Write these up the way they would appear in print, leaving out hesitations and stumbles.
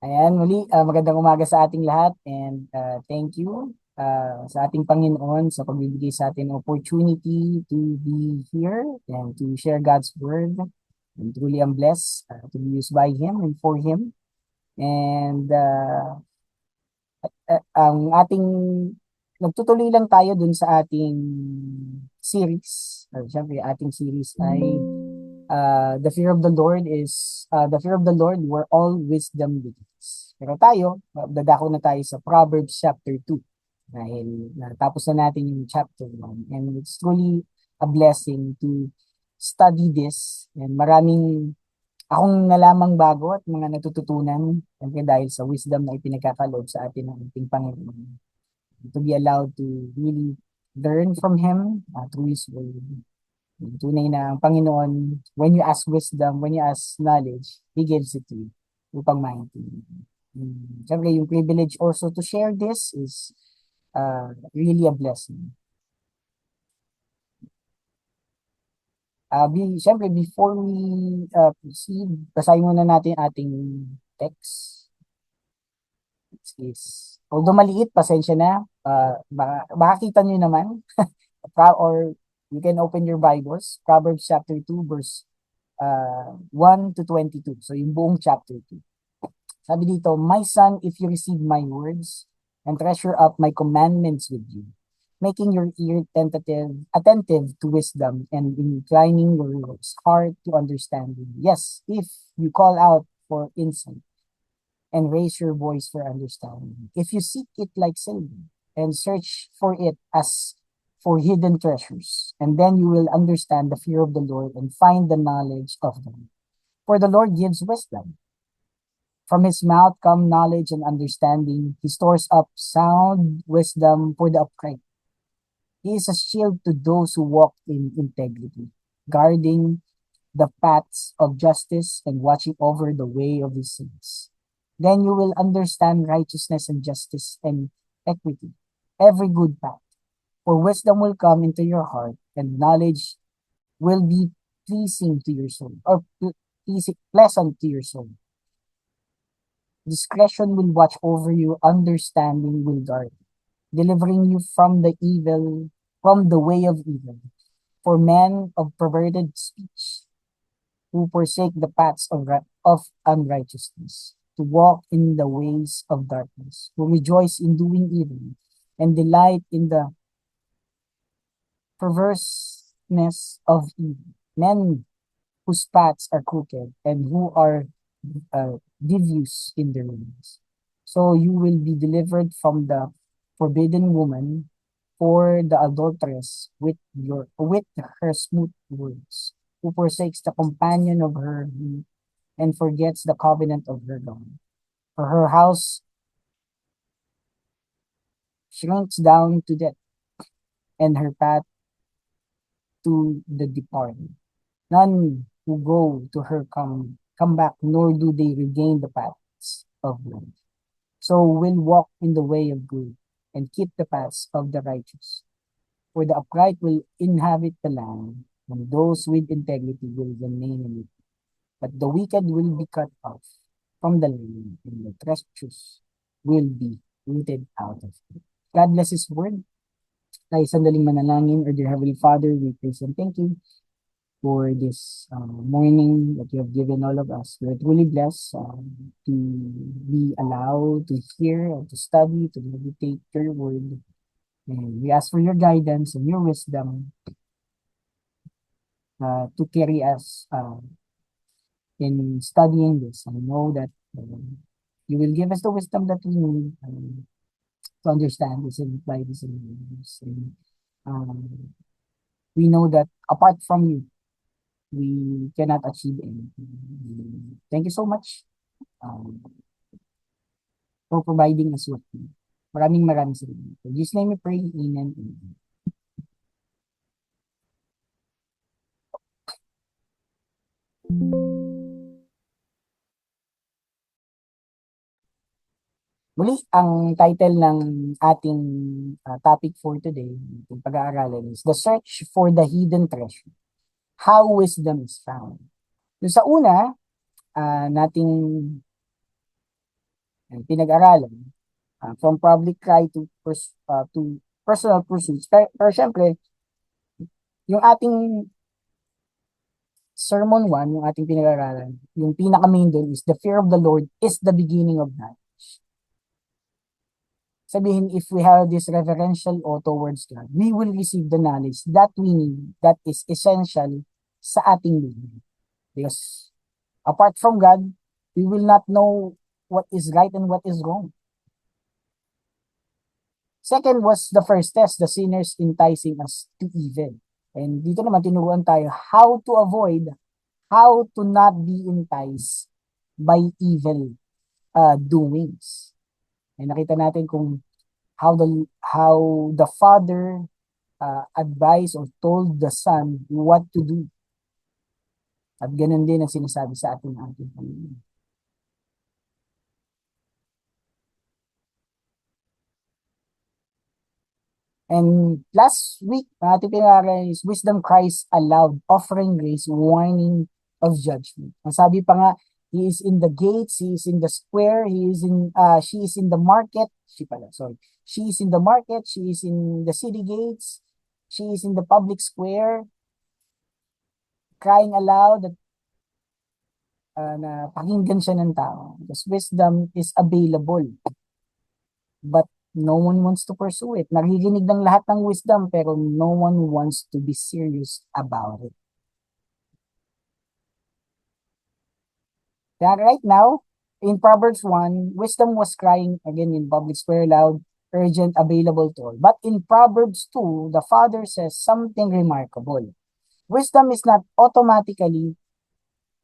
Ayan, muli, magandang umaga sa ating lahat and thank you sa ating Panginoon sa pagbibigay sa atin ng opportunity to be here and to share God's Word. And truly I'm blessed to be used by Him and for Him. And ang ating, nagtutuloy lang tayo dun sa ating series. Siyempre, ating series ay the fear of the Lord where all wisdom begins. Pero tayo, dadako na tayo sa Proverbs chapter 2 dahil natapos na natin yung chapter 1 and it's truly a blessing to study this and maraming akong nalamang bago at mga natututunan siyempre dahil sa wisdom na ipinagkakaloob sa atin ng ating Panginoon to be allowed to really learn from Him through His Word. Tunay na ang Panginoon, when you ask wisdom, when you ask knowledge, He gives it to you upang maintindihan. Siyempre, yung privilege also to share this is really a blessing. Siyempre, before we proceed, basahin muna natin ating text. Although maliit, pasensya na. Baka kita nyo naman. Or you can open your Bibles. Proverbs chapter 2, verse 1 to 22. So yung buong chapter 2. Sabi dito, My son, if you receive my words and treasure up my commandments with you, making your ear attentive to wisdom and inclining your heart to understanding. Yes, if you call out for insight and raise your voice for understanding. If you seek it like silver and search for it as for hidden treasures, and then you will understand the fear of the Lord and find the knowledge of them. For the Lord gives wisdom. From his mouth come knowledge and understanding. He stores up sound wisdom for the upright. He is a shield to those who walk in integrity, guarding the paths of justice and watching over the way of his saints. Then you will understand righteousness and justice and equity, every good path. For wisdom will come into your heart, and knowledge will be pleasing to your soul, or pleasant to your soul. Discretion will watch over you, understanding will guard, delivering you from the way of evil. For men of perverted speech, who forsake the paths of unrighteousness, to walk in the ways of darkness, who rejoice in doing evil, and delight in the perverseness of evil. Men whose paths are crooked and who are devious in their ways. So you will be delivered from the forbidden woman or the adulteress with her smooth words, who forsakes the companion of her youth and forgets the covenant of her God. For her house shrinks down to death, and her path to the departed. None who go to her come back, nor do they regain the paths of life. So will walk in the way of good, and keep the paths of the righteous. For the upright will inhabit the land, and those with integrity will remain in it. But the wicked will be cut off from the land, and the treacherous will be rooted out of it. God bless His word. Tayo sandaling manalangin. Or dear Heavenly Father, we praise and thank you for this morning that you have given all of us. We're truly blessed to be allowed to hear and to study, to meditate your word. And we ask for your guidance and your wisdom to carry us in studying this. I know that you will give us the wisdom that we need to understand this and apply this in our lives. And we know that apart from you, we cannot achieve anything. Thank you so much for providing us with you. Maraming salamat. In Jesus' name we pray, amen. Amen. Muli, ang title ng ating topic for today, yung pag-aaralan is The Search for the Hidden Treasure. How Wisdom is Found. So, sa una, nating and pinag-aralan from public cry to personal pursuits. Pero syempre, yung ating Sermon 1, yung ating pinag-aralan, yung pinaka-main doon is the fear of the Lord is the beginning of knowledge. Sabihin, if we have this reverential awe towards God, we will receive the knowledge that we need, that is essential sa ating buhay. Because apart from God, we will not know what is right and what is wrong. Second was the first test, the sinners enticing us to evil. And dito naman tinuruan tayo how to avoid, how to not be enticed by evil doings. And nakita natin kung how the father advised or told the son what to do. At ganun din ang sinasabi sa ating Panginoon. And last week, ating pinag-aralan is wisdom cries aloud, offering grace, warning of judgment. Ang sabi pa nga, he is in the gates, he is in the square, she is in the market, she is in the market, she is in the city gates, she is in the public square, crying aloud na pakinggan siya ng tao. Because wisdom is available, but no one wants to pursue it. Naririnig ng lahat ng wisdom, pero no one wants to be serious about it. Kaya right now, in Proverbs 1, wisdom was crying again in public square loud, urgent, available to all. But in Proverbs 2, the father says something remarkable. Wisdom is not automatically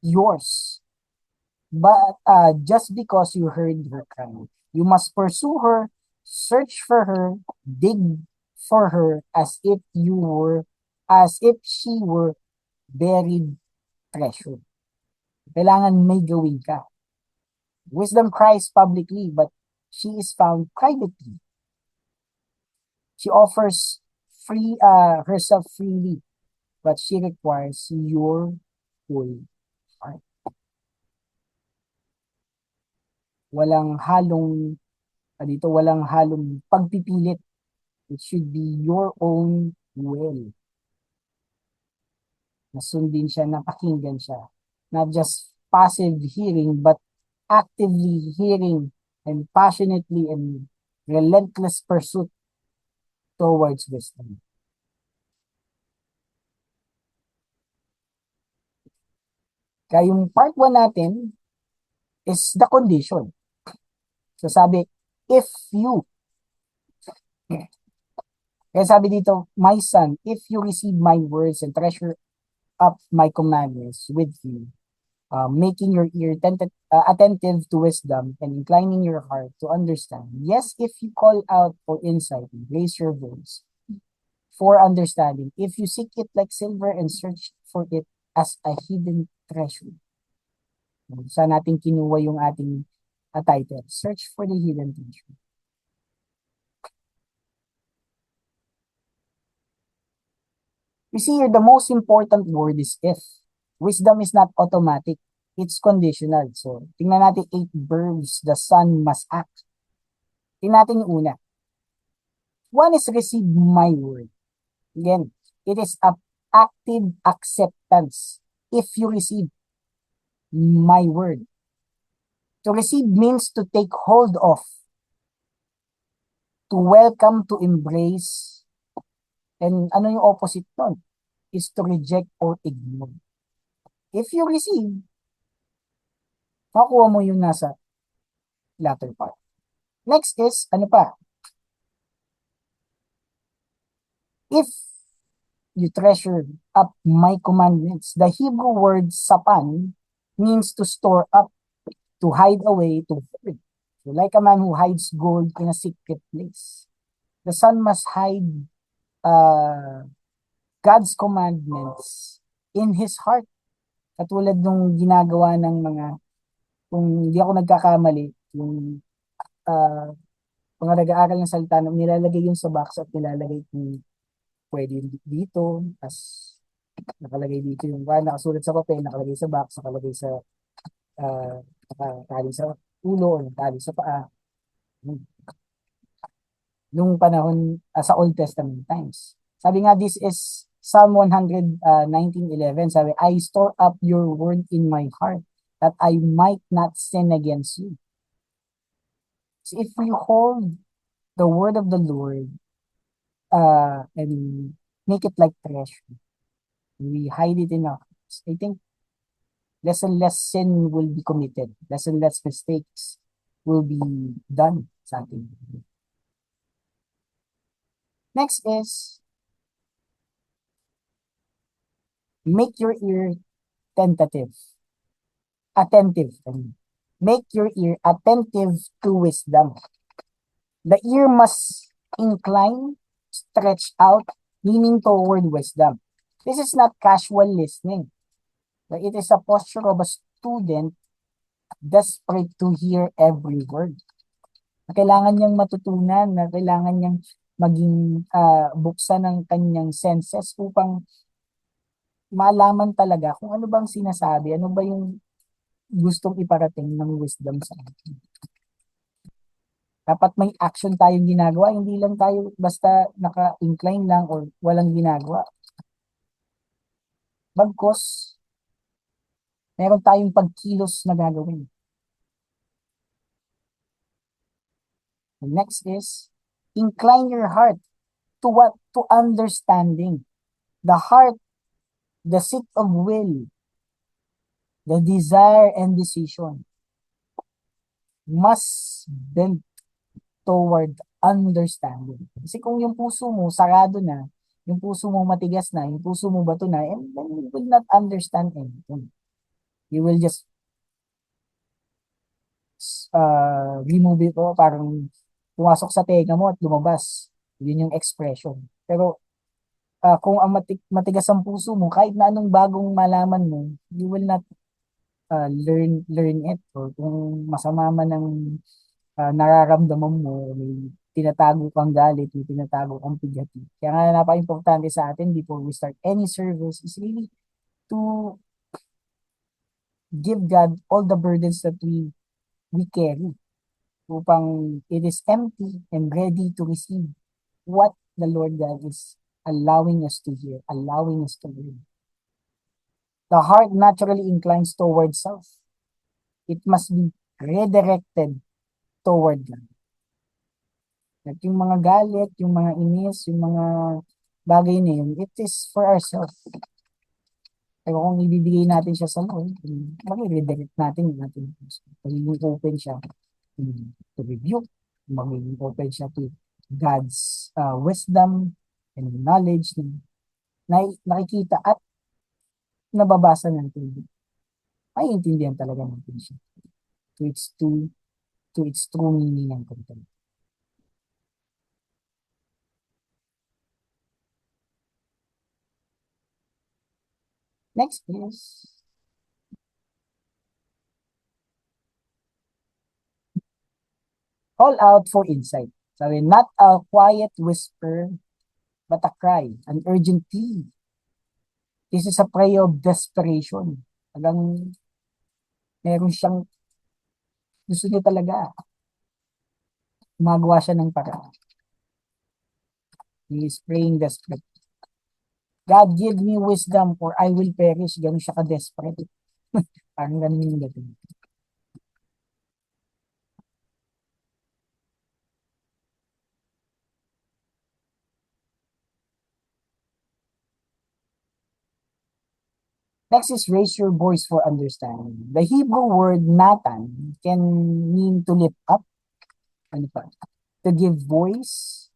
yours, but just because you heard her cry. You must pursue her, search for her, dig for her as if she were buried treasure. Kailangan may gawin ka. Wisdom cries publicly, but she is found privately. She offers herself freely, but she requires your full heart. Walang halong pagpipilit. It should be your own will. Nasundin siya, napakinggan siya. Not just passive hearing, but actively hearing and passionately and relentless pursuit towards wisdom. Kaya yung part 1 natin is the condition. So sabi, kaya sabi dito, my son, if you receive my words and treasure up my commandments with you, making your ear attentive to wisdom and inclining your heart to understand. Yes, if you call out for insight and raise your voice for understanding, if you seek it like silver and search for it as a hidden treasure. Saan natin kinuha yung ating title? Search for the hidden treasure. You see here, the most important word is if. Wisdom is not automatic. It's conditional. So, tingnan natin 8 verbs the son must act. Tingnan natin yung una. One is receive my word. Again, it is an active acceptance if you receive my word. To receive means to take hold of, to welcome, to embrace. And ano yung opposite nun? Is to reject or ignore. If you receive, makuha mo yung nasa latter part. Next is, ano pa? If you treasure up my commandments, the Hebrew word sapan means to store up, to hide away, to hoard. So like a man who hides gold in a secret place. The son must hide God's commandments in his heart. Katulad nung ginagawa ng mga, kung hindi ako nagkakamali, yung mga nag-aaral ng salita, nilalagay yung sa box at nilalagay kung pwede dito, as nakalagay dito yung nakasulat sa papel, nakalagay sa box, nakalagay sa nakatali sa ulo o tali sa paa. Nung panahon sa Old Testament times. Sabi nga, this is Psalm 119:11. Sabi, I store up your word in my heart that I might not sin against you. So if we hold the word of the Lord and make it like treasure, we hide it in our hearts, I think less and less sin will be committed. Less and less mistakes will be done sa ating. Next is, make your ear tentative, attentive. Make your ear attentive to wisdom. The ear must incline, stretch out, leaning toward wisdom. This is not casual listening, but it is a posture of a student desperate to hear every word. Kailangan niyang matutunan, na kailangan niyang maging buksan ng kanyang senses upang malaman talaga kung ano bang sinasabi, ano ba yung gustong iparating ng wisdom sa atin. Dapat may action tayong ginagawa, hindi lang tayo basta naka-incline lang or walang ginagawa. Bagkus, meron tayong pagkilos na gagawin. The next is, incline your heart to what? To understanding. The heart, the seat of will, the desire and decision must bend toward understanding. Kasi kung yung puso mo sarado na, yung puso mo matigas na, yung puso mo bato na, and then you will not understand anything. You will just remove it o parang pumasok sa tenga mo at lumabas. Yun yung expression. Pero kung ang matigas ang puso mo, kahit na anong bagong malaman mo, you will not learn it. Or kung masama man ang nararamdaman mo, may tinatago kang galit, may tinatago kang pighati. Kaya nga napaka-importante sa atin before we start any service is really to give God all the burdens that we carry upang it is empty and ready to receive what the Lord God is allowing us to hear, allowing us to learn. The heart naturally inclines toward self. It must be redirected toward God. At yung mga galit, yung mga inis, yung mga bagay na yun, it is for ourselves. Pero kung ibibigay natin siya sa Lord, mag-redirect natin yung ating puso. Magiging open siya to rebuke, magiging open siya to God's wisdom and knowledge na nakikita at nababasa natin. Maiintindihan talaga natin siya to its true meaning and content. Next is call out for insight. Sabi, not a quiet whisper, but a cry, an urgent plea. This is a prayer of desperation. Hanggang meron siyang gusto niya talaga. Gumagawa siya ng paraan. He is praying desperate. God, give me wisdom or I will perish. Ganun siya ka-desperate. Parang ganun yung dating. Next is raise your voice for understanding. The Hebrew word Nathan can mean to lift up, ano pa, to give voice,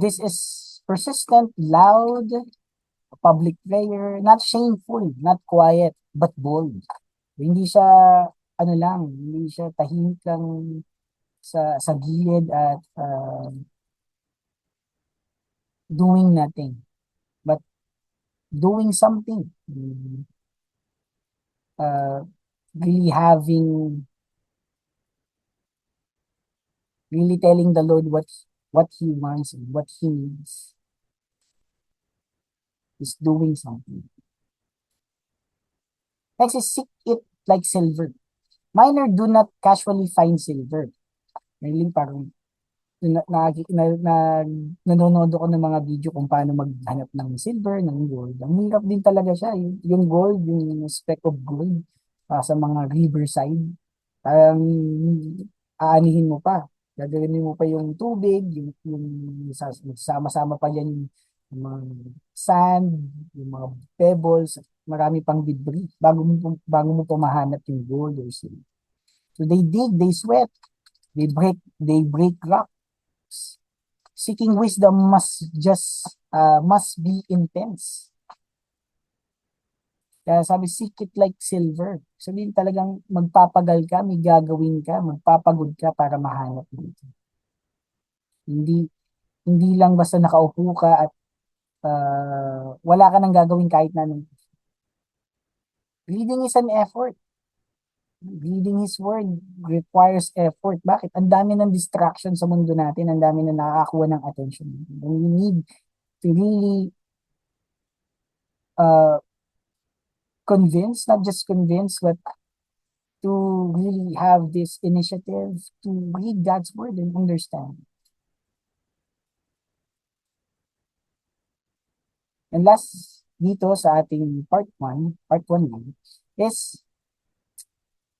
this is persistent, loud, public prayer, not shameful, not quiet, but bold. Hindi siya, ano lang, hindi siya tahimik lang sa gilid at doing nothing, but doing something. Uh, really having, really telling the Lord what He wants and what He needs. Is doing something. Next is seek it like silver. Minor do not casually find silver. Really, parang nanonood ako ng mga video kung paano maghanap ng silver, ng gold. Ang hirap din talaga siya. Yung gold, yung speck of gold sa mga riverside. Parang aanihin mo pa. Gagawin mo pa yung tubig, yung sama-sama pa yan yung mga sand, yung mga pebbles, marami pang debris bago mo pa mahanap yung gold or silver. So they dig, they sweat, they break rock. Seeking wisdom must be intense. Kaya sabi, seek it like silver. Sabihin talagang magpapagal ka, may gagawin ka, magpapagod ka para mahanap mo ito. Hindi, hindi lang basta nakaupo ka at wala ka nang gagawin kahit na anong. Reading is an effort. Reading His Word requires effort. Bakit? Ang dami ng distraction sa mundo natin, ang dami na nakakakuha ng attention. And we need to really uh, convince, not just convince, but to really have this initiative to read God's Word and understand. And last dito sa ating part 1 lang, is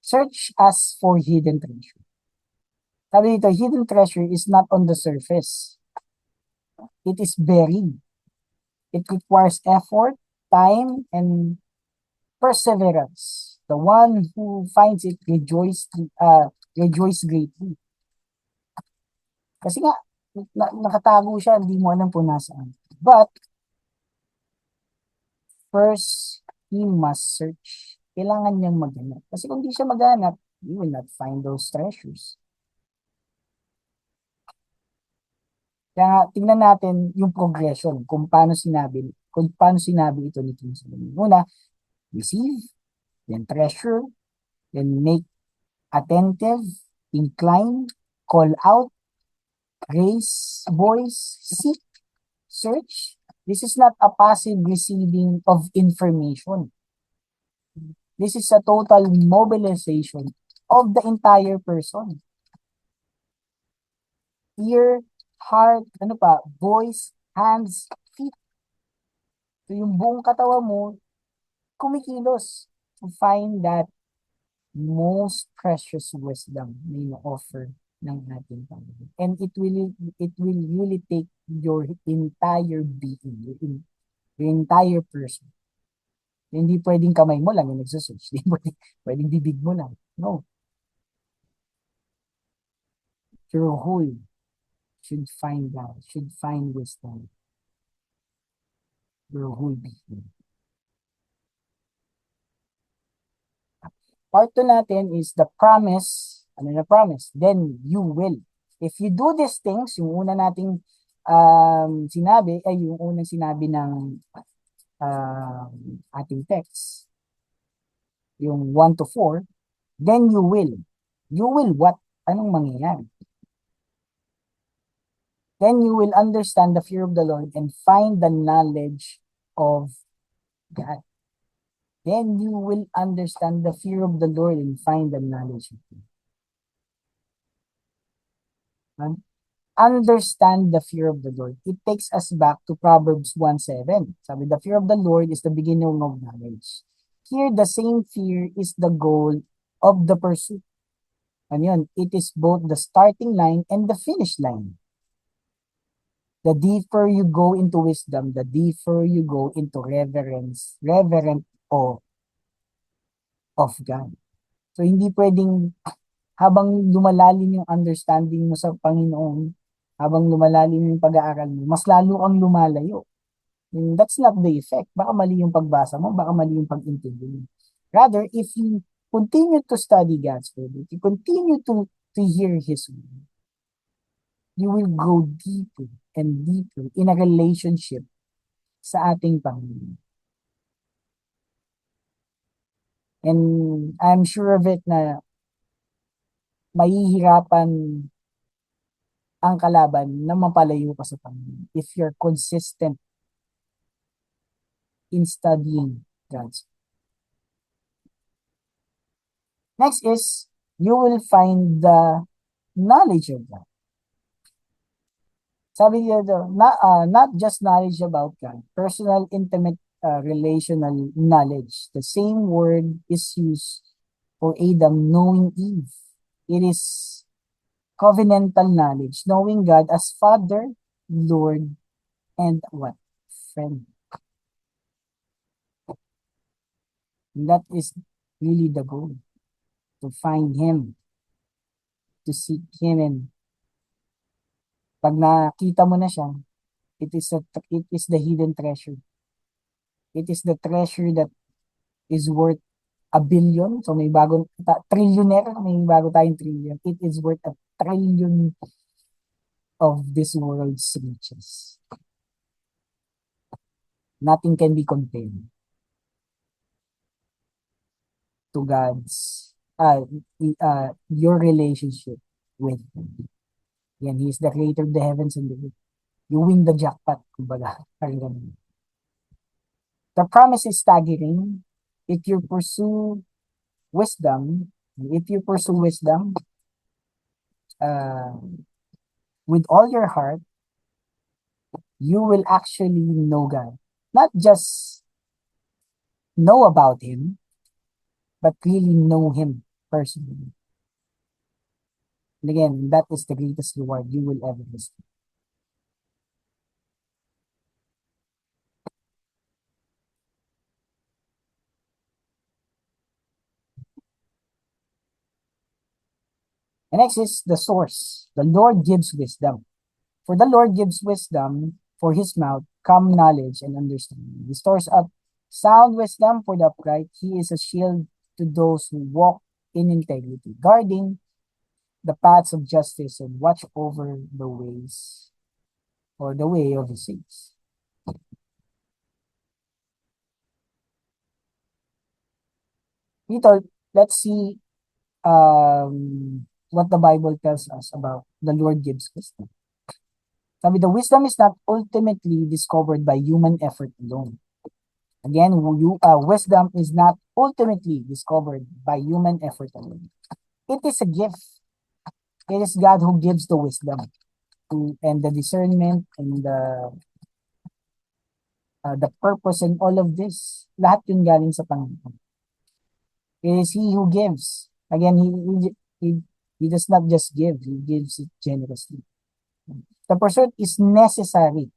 search us for hidden treasure. Sabi dito, hidden treasure is not on the surface. It is buried. It requires effort, time, and perseverance. The one who finds it rejoice greatly. Kasi nga, nakatago siya, hindi mo alam kung nasaan. But, first, he must search. Kailangan niyang maghanap. Kasi kung di siya maghanap, you will not find those treasures. Kaya tingnan natin yung progression kung paano sinabi ito ni King Solomon. Una, receive, then treasure, then make attentive, incline, call out, raise voice, seek, search. This is not a passive receiving of information. This is a total mobilization of the entire person. Ear, heart, voice, hands, feet. So yung buong katawan mo, kumikilos to find that most precious wisdom na ino-offer ng ating Panginoon. And it will really take your entire being, your entire person. Hindi pwedeng kamay mo lang yung nagsusearch. Hindi pwedeng bibig mo lang. No. Your whole should find God, should find wisdom. Your whole being. Part 2 natin is the promise. Ano na promise? Then you will. If you do these things, yung una nating sinabi, ay yung unang sinabi ng ating text, yung 1 to 4, then you will. You will what? Anong mangyayari? Then you will understand the fear of the Lord and find the knowledge of God. Then you will understand the fear of the Lord and find the knowledge of Him. Understand the fear of the Lord. It takes us back to Proverbs 1:7. Sabi, the fear of the Lord is the beginning of knowledge. Here, the same fear is the goal of the pursuit. Ano yun? It is both the starting line and the finish line. The deeper you go into wisdom, the deeper you go into reverent awe of God. So, hindi pwedeng habang lumalalim yung understanding mo sa Panginoon, habang lumalalim yung pag-aaral mo, mas lalo kang lumalayo. And that's not the effect. Baka mali yung pagbasa mo, baka mali yung pag-intindi mo. Rather, if you continue to study God's Word, if you continue to hear His Word, you will go deeper and deeper in a relationship sa ating Panginoon. And I'm sure of it na mahihirapan ang kalaban na mapalayo ka sa Panginoon if you're consistent in studying God's Word. Next is, you will find the knowledge of God. Sabi niya not just knowledge about God, personal, intimate, relational knowledge. The same word is used for Adam knowing Eve. It is covenantal knowledge, knowing God as Father, Lord, and what? Friend. And that is really the goal, to find Him, to seek Him, and pag nakita mo na siya, it is the hidden treasure. It is the treasure that is worth a billion. So may bagong trillionaire, may bago tayong trillion. It is worth a trillion of this world's riches. Nothing can be compared to God's your relationship with Him. Yan, He is the creator of the heavens and the earth. You win the jackpot, kumbaga. The promise is staggering. If you pursue wisdom, uh, with all your heart, you will actually know God. Not just know about Him, but really know Him personally. And again, that is the greatest reward you will ever receive. And next is the source. The Lord gives wisdom. For the Lord gives wisdom, for His mouth come knowledge and understanding. He stores up sound wisdom for the upright. He is a shield to those who walk in integrity, guarding the paths of justice and watch over the ways or the way of His saints. Dito, let's see what the Bible tells us about the Lord gives wisdom. Sabi, the wisdom is not ultimately discovered by human effort alone. Again, wisdom is not ultimately discovered by human effort alone. It is a gift. It is God who gives the wisdom and the discernment and the purpose and all of this. Lahat yun galing sa Panginoon. It is He who gives. Again, he does not just give, He gives it generously. The pursuit is necessary,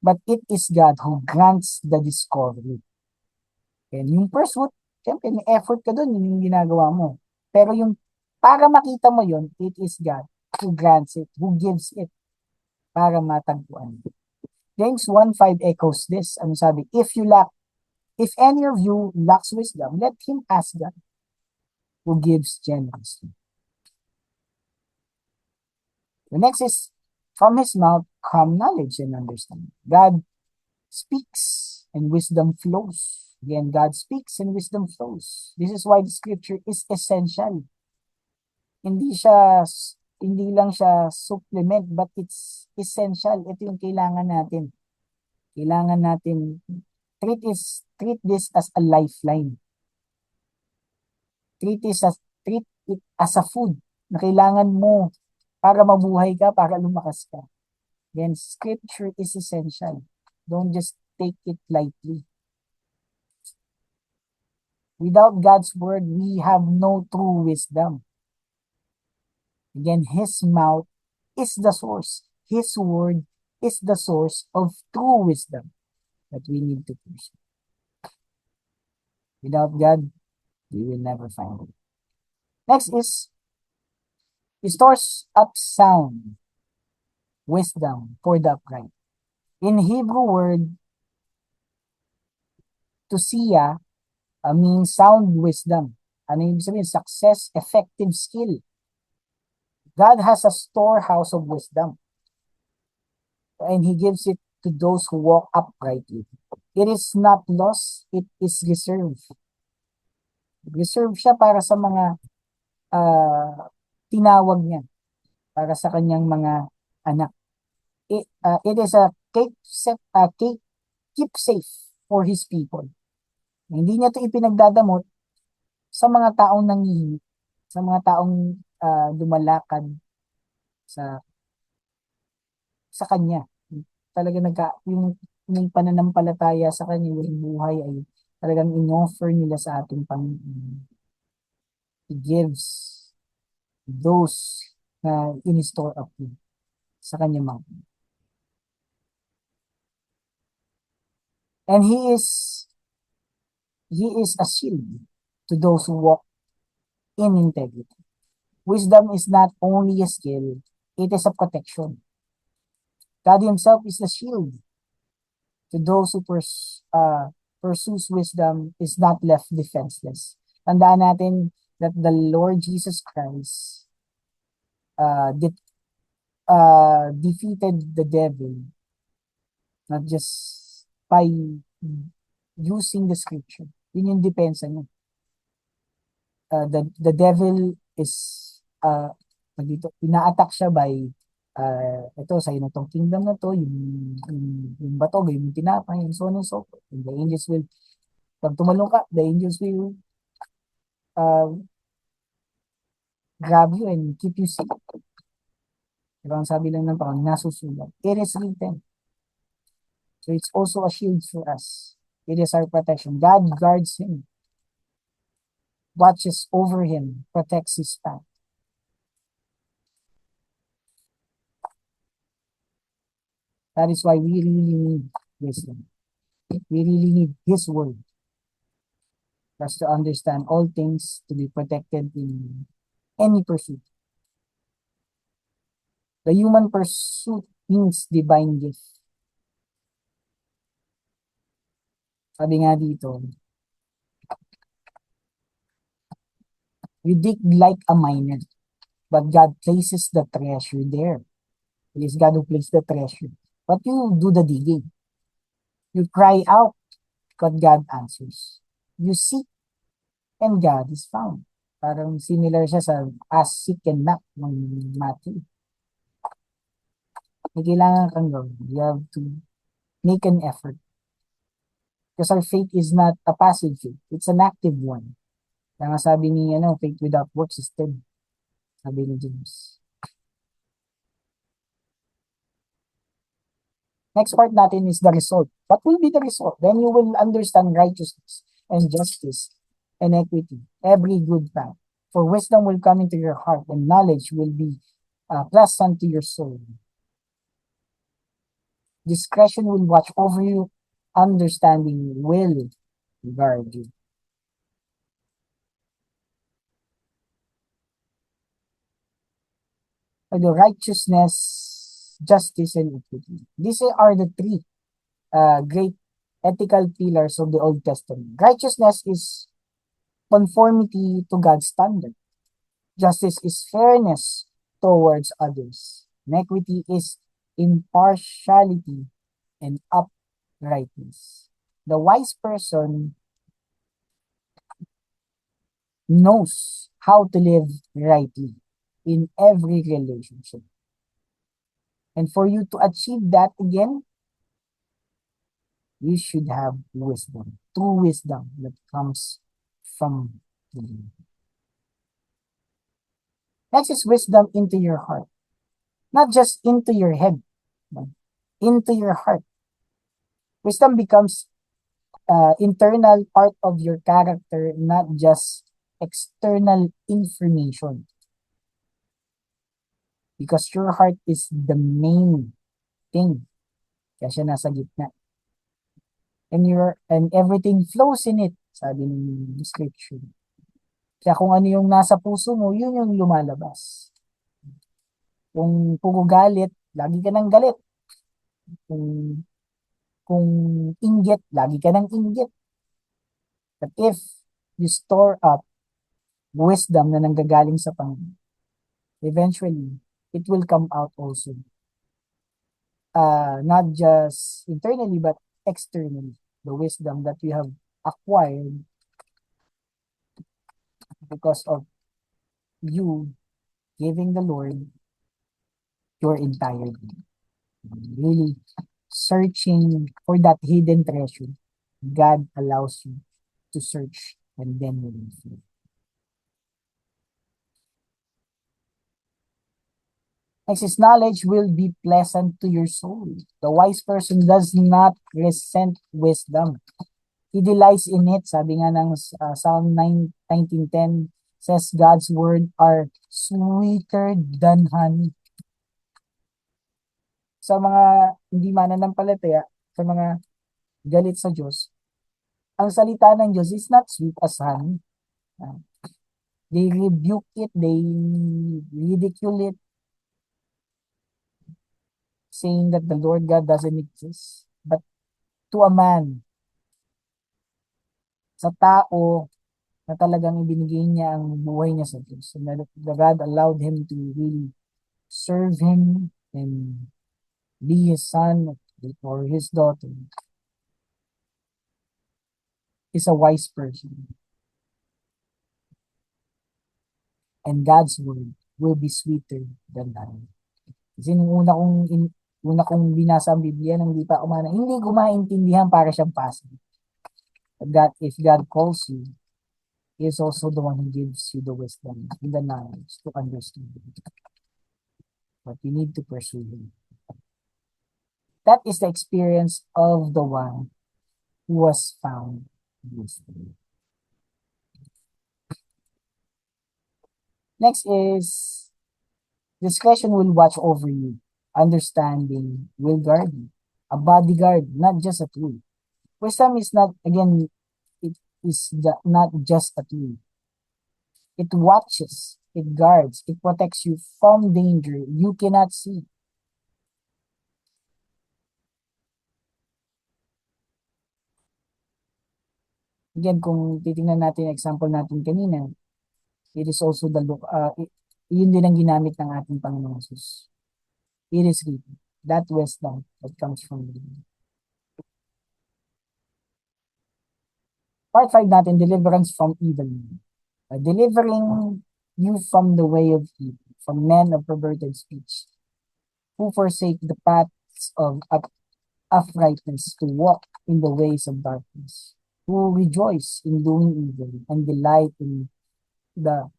but it is God who grants the discovery. And yung pursuit, siyempre may effort ka doon, yun yung ginagawa mo. Pero yung para makita mo yun, it is God who grants it, who gives it para matagpuan. James 1:5 echoes this. Ano sabi? If any of you lacks wisdom, let him ask God, who gives generously. The next is, from His mouth come knowledge and understanding. God speaks and wisdom flows. Again, God speaks and wisdom flows. This is why the scripture is essential. Hindi lang siya supplement, but it's essential. Ito yung kailangan natin. Kailangan natin treat this as a lifeline. Treat it as a food na kailangan mo para mabuhay ka, para lumakas ka. Then scripture is essential. Don't just take it lightly. Without God's word, we have no true wisdom. Again, His mouth is the source. His word is the source of true wisdom that we need to pursue. Without God, we will never find it. Next is, He stores up sound wisdom for the upright. In Hebrew word, tusiya means sound wisdom. Ano yung sabihin? Success, effective skill. God has a storehouse of wisdom. And He gives it to those who walk uprightly. It is not lost, it is reserved. Reserved siya para sa mga tinawag niya, para sa kanyang mga anak. It is a keep safe for His people. Hindi niya ito ipinagdadamot sa mga taong nangihingi, sa mga taong lumalakad sa kanya. Talaga yung pananampalataya sa kanya, yung buhay ay talagang in-offer nila sa ating Panginoon. He gives those na in-store up sa kanya mga. And he is a shield to those who walk in integrity. Wisdom is not only a skill, it is a protection. God himself is the shield to those who pursues wisdom is not left defenseless. Tandaan natin that the Lord Jesus Christ defeated the devil not just by using the scripture. Yun yung depensa niya. The devil is dito, ina-attack siya by ito, sa'yo na tong kingdom na to, yung bato, yung tinapay, and so on and so forth. And the angels will, pag tumalong ka, the angels will uh, grab you and keep you safe. Pero ang sabi lang ng Panginoon, nasusulat. It is written. So it's also a shield for us. It is our protection. God guards him, watches over him, protects his path. That is why we really need wisdom. We really need his word for us to understand all things, to be protected in any pursuit. The human pursuit means divine gift. Sabi nga dito, we dig like a miner, but God places the treasure there. It is God who placed the treasure. But you do the digging. You cry out, but God answers. You seek, and God is found. Parang similar siya sa ask, seek, and knock ng Matthew. May kailangan kang gawin. You have to make an effort. Because our faith is not a passive faith. It's an active one. Kaya nga sabi ni, faith without works is dead. Sabi ni James. Next part natin is the result. What will be the result? Then you will understand righteousness and justice and equity, every good path. For wisdom will come into your heart, and knowledge will be pleasant to your soul. Discretion will watch over you, understanding will guard you. The righteousness, justice, and equity. These are the three great ethical pillars of the Old Testament. Righteousness is conformity to God's standard. Justice is fairness towards others. And equity is impartiality and uprightness. The wise person knows how to live rightly in every relationship. And for you to achieve that again, you should have wisdom, true wisdom that comes from the Lord. Next is wisdom into your heart. Not just into your head, but into your heart. Wisdom becomes internal part of your character, not just external information. Because your heart is the main thing. Kaya siya nasa gitna. And everything flows in it, sabi ng scripture. Kaya kung ano yung nasa puso mo, yun yung lumalabas. Kung puro galit, lagi ka ng galit. Kung inggit, lagi ka ng inggit. But if you store up wisdom na nanggagaling sa Panginoon, eventually, it will come out also. Not just internally, but externally. The wisdom that you have acquired because of you giving the Lord your entire being. Really searching for that hidden treasure. God allows you to search, and then you will find. Next is knowledge will be pleasant to your soul. The wise person does not resent wisdom. He delights in it. Sabi nga ng Psalm 19:10 says God's word are sweeter than honey. Sa mga hindi mananampalataya, sa mga galit sa Diyos, ang salita ng Diyos is not sweet as honey. They rebuke it, they ridicule it, saying that the Lord God doesn't exist. But to a man, sa tao na talagang ibinigay niya ang buhay niya sa Diyos, and that the God allowed him to really serve him and be his son or his daughter, is a wise person. And God's word will be sweeter than honey. Kasi nung una kong binasa ang Biblia nang hindi pa hindi ko maintindihan para siyang passive. God, if God calls you, He is also the one who gives you the wisdom and the knowledge to understand it. But you need to pursue Him. That is the experience of the one who was found wisdom. Next is discretion will watch over you. Understanding will guard you. A bodyguard, not just a tool. Wisdom is not, again, it is not just a tool. It watches, it guards, it protects you from danger you cannot see. Again, kung titingnan natin yung example natin kanina, it is also yun din ang ginamit ng ating Panginoon Jesus. It is written, that wisdom that comes from God. Part 5 natin, deliverance from evil. Delivering you from the way of evil, from men of perverted speech, who forsake the paths of uprightness to walk in the ways of darkness, who rejoice in doing evil and delight in the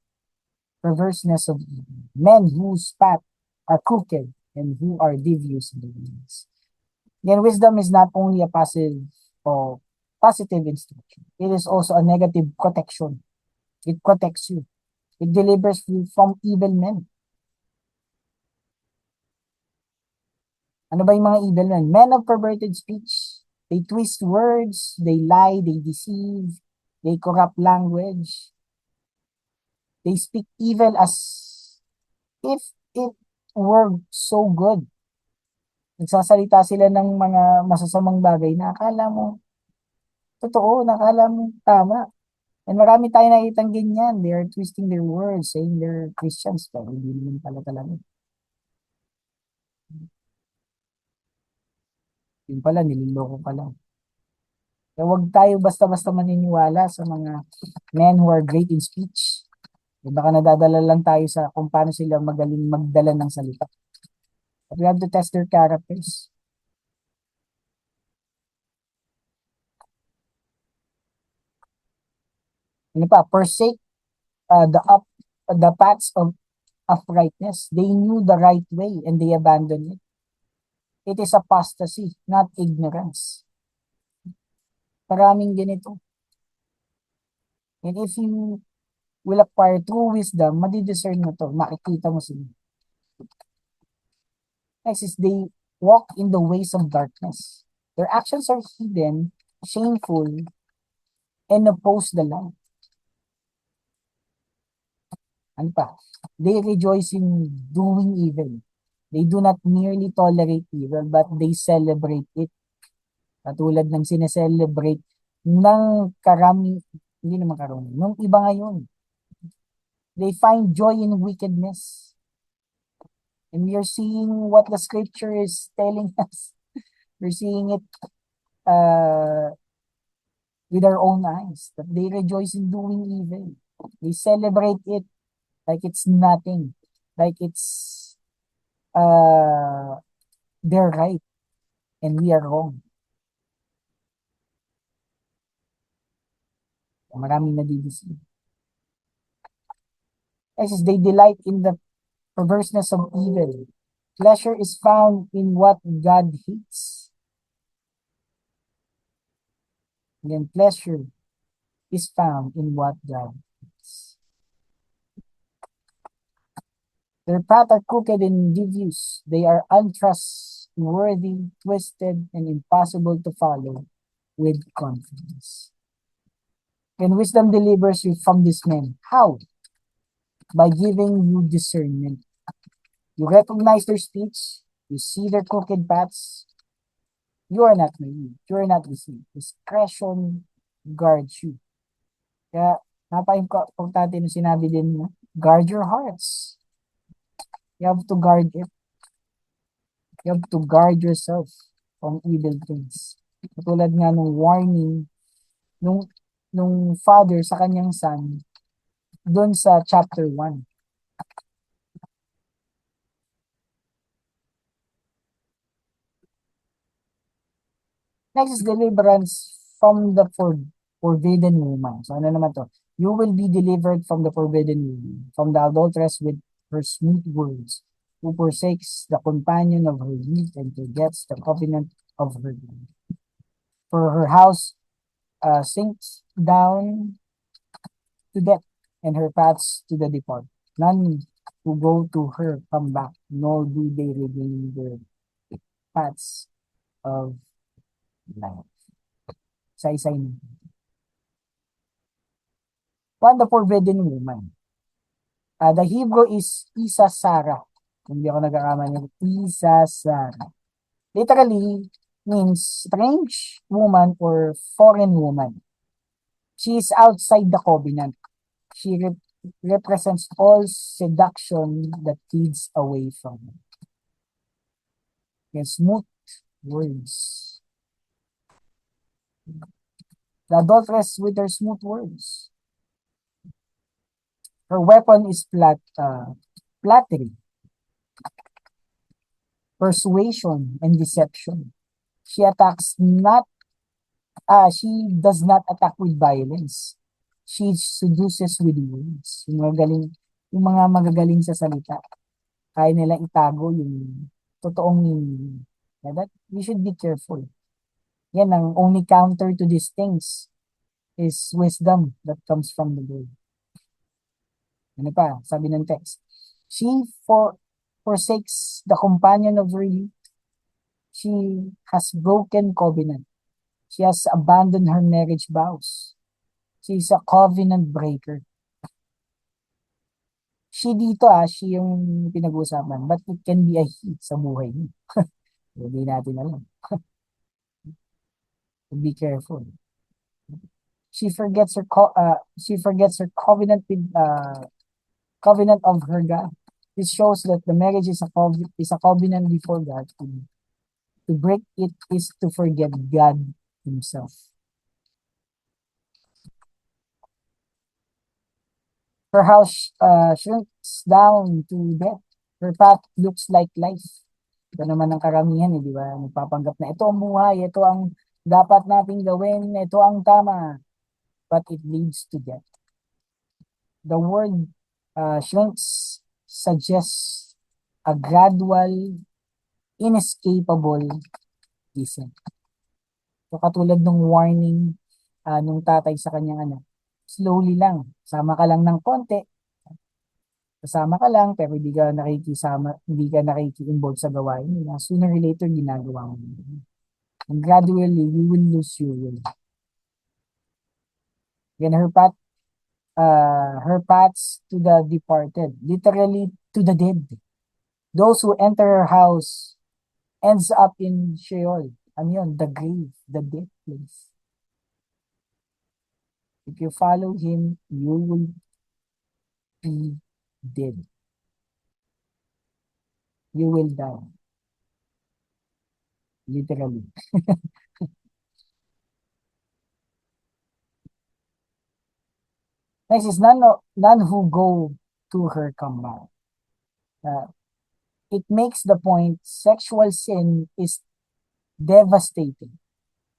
perverseness of evil, men whose paths are crooked and who are devious in the ways. Again, wisdom is not only a passive or positive instruction. It is also a negative protection. It protects you. It delivers you from evil men. Ano ba yung mga evil men? Men of perverted speech. They twist words, they lie, they deceive, they corrupt language. They speak evil as if it were so good. Nagsasalita sila ng mga masasamang bagay na akala mo totoo, nakala mo tama. And marami tayo nakitang ganyan. They are twisting their words, saying they're Christians, pero hindi naman pala talaga. Yun pala, nililoko ka lang. Kaya huwag tayo basta-basta maniniwala sa mga men who are great in speech. Baka nadadala lang tayo sa kung paano sila magaling magdala ng salita. But we have to test their characters. Ano pa? Forsake the paths of uprightness. They knew the right way and they abandoned it. It is apostasy, not ignorance. Maraming ganito. And if you will acquire true wisdom, madidiscern mo to. Makikita mo sila. Next is they walk in the ways of darkness. Their actions are hidden, shameful, and oppose the light. Ano pa? They rejoice in doing evil. They do not merely tolerate evil, but they celebrate it. Katulad ng sineselebrate ng hindi naman karami, nung iba ngayon. They find joy in wickedness. And we are seeing what the scripture is telling us. We're seeing it with our own eyes, that they rejoice in doing evil. They celebrate it like it's nothing, like it's they're right and we are wrong. Maraming nadideceive. As they delight in the perverseness of evil. Pleasure is found in what God hates. Again, pleasure is found in what God hates. Their paths are crooked and devious. They are untrustworthy, twisted, and impossible to follow with confidence. And wisdom delivers you from these men. How? By giving you discernment. You recognize their speech, you see their crooked paths. You are not naive. You are not deceived. Discretion guards you. Kaya, napaka-importante nung sinabi din mo, guard your hearts. You have to guard it. You have to guard yourself from evil things. Katulad nga nung warning nung father sa kanyang son doon sa chapter 1. Next is deliverance from the forbidden woman. So ano naman to? You will be delivered from the forbidden woman, from the adulteress with her smooth words, who forsakes the companion of her youth and forgets the covenant of her youth. For her house sinks down to death, and her paths to the depart. None who go to her come back, nor do they regain their paths of life. Isa-isay na. One, the forbidden woman. The Hebrew is Isa Sarah. Kung hindi ako nagkakamali, Isa Sarah. Literally means strange woman or foreign woman. She is outside the covenant. She represents all seduction that leads away from it. Yes, smooth words. The adulteress with her smooth words. Her weapon is flattery, persuasion, and deception. She does not attack with violence. She seduces with words. Yung mga magagaling sa salita. Kaya nilang itago yung totoong meaning. That we should be careful. Yan, ang only counter to these things is wisdom that comes from the Lord. Ano pa? Sabi ng text. She forsakes the companion of her youth. She has broken covenant. She has abandoned her marriage vows. She is a covenant breaker. She dito she yung pinag-uusapan. But it can be a he sa buhay niya. Hindi natin alam. Be careful. She forgets her covenant with covenant of her God. This shows that the marriage is a covenant before God. To break it is to forget God Himself. Her house shrinks down to death. Her path looks like life. Ito naman ang karamihan, di ba? Nagpapanggap na ito ang buhay, ito ang dapat nating gawin, ito ang tama. But it leads to death. The word shrinks suggests a gradual, inescapable descent. So katulad ng warning nung tatay sa kanyang anak, slowly lang, sama ka lang ng konti, kasama ka lang, pero hindi ka nakiki-involve sa gawain nila. Sooner or later, ginagawa mo. And gradually, you will lose your will. Again, her paths to the departed, literally to the dead. Those who enter her house ends up in Sheol. Ano yun? The grave, the death place. If you follow him, you will be dead. You will die. Literally. Next is none who go to her come back. It makes the point sexual sin is devastating.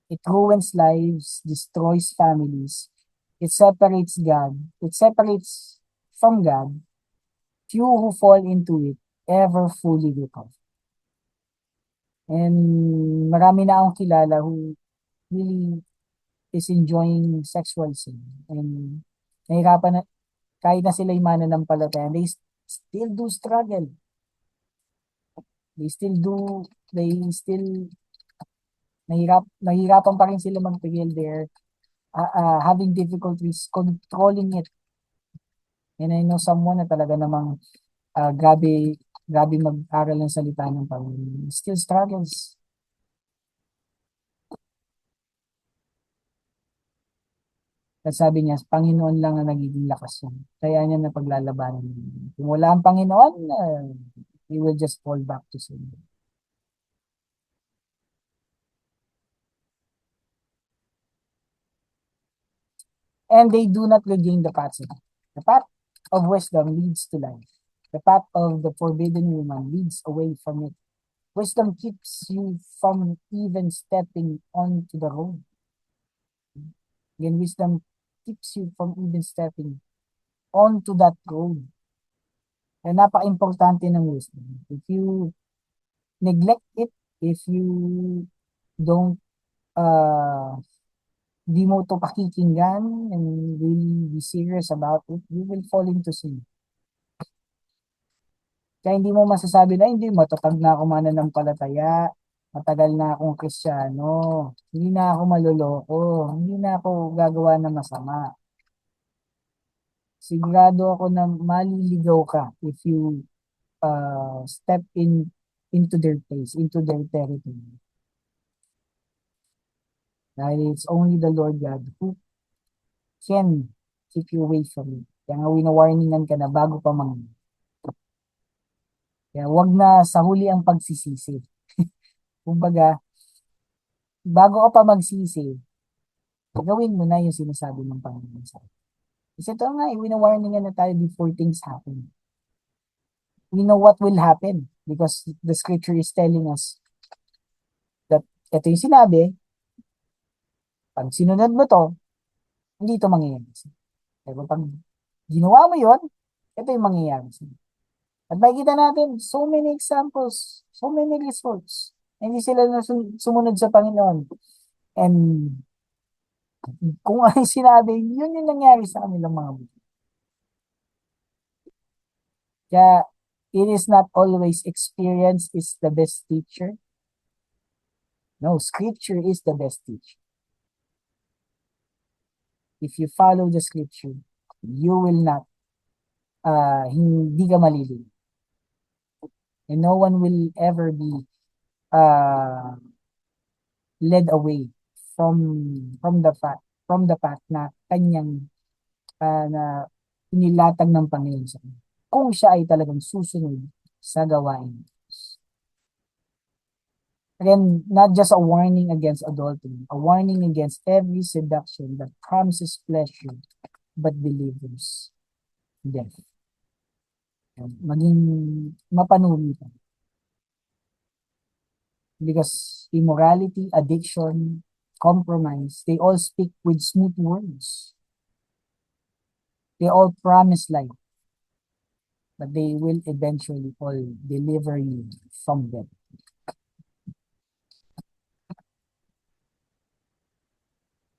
It ruins lives, destroys families. It separates from God. Few who fall into it ever fully recover. And marami na akong kilala who really is enjoying sexual sin. And nahirapan na, kahit na sila yung mananampalataya, still do struggle. They still do, they still, nahirapan pa rin sila magpigil there, having difficulties controlling it. And I know someone na talaga namang grabe mag-aral ng salita ng Panginoon. Still struggles. At sabi niya, Panginoon lang ang nagiging lakas niya. Kaya niya na paglalabanan. Kung wala ang Panginoon, he will just fall back to sin. And they do not regain the path. The path of wisdom leads to life. The path of the forbidden woman leads away from it. Wisdom keeps you from even stepping onto the road. Again, wisdom keeps you from even stepping onto that road. Kaya napaka-importante ng wisdom. If you neglect it, if you don't di mo to pakikinggan and really be serious about it, you will fall into sin. Kaya hindi mo masasabi na hindi, matatag na ako mananampalataya, matagal na akong Kristiyano, hindi na ako maloloko, hindi na ako gagawa ng masama. Sigurado ako na maliligaw ka if you step into their place, into their territory. Dahil it's only the Lord God who can keep you away from it. Kaya nga wina-warningan ka na bago pa mangyari. Kaya wag na sa huli ang pagsisisi. Kumbaga, bago ka pa magsisi, gawin mo na yung sinasabi ng Panginoon sa atin. Kasi ito nga, wina-warningan na tayo before things happen. We know what will happen because the scripture is telling us that ito yung sinabi, pag sinunod mo to, hindi ito mangyayari. Pero pag ginawa mo yon, ito yung mangyayari. At makikita natin, so many examples, so many results. Hindi sila sumunod sa Panginoon. And kung ano yung sinabi, yun yung nangyari sa kanilang mga buhay. Kaya, it is not always experience is the best teacher. No, scripture is the best teacher. If you follow the scripture, you will not, hindi ka malilin. And no one will ever be led away from the path na kanyang na inilatag ng Panginoon sa kanya. Kung siya ay talagang susunod sa gawain. Again, not just a warning against adultery, a warning against every seduction that promises pleasure but delivers death. Maging mapanuri pa. Because immorality, addiction, compromise, they all speak with smooth words. They all promise life, but they will eventually all deliver you from death.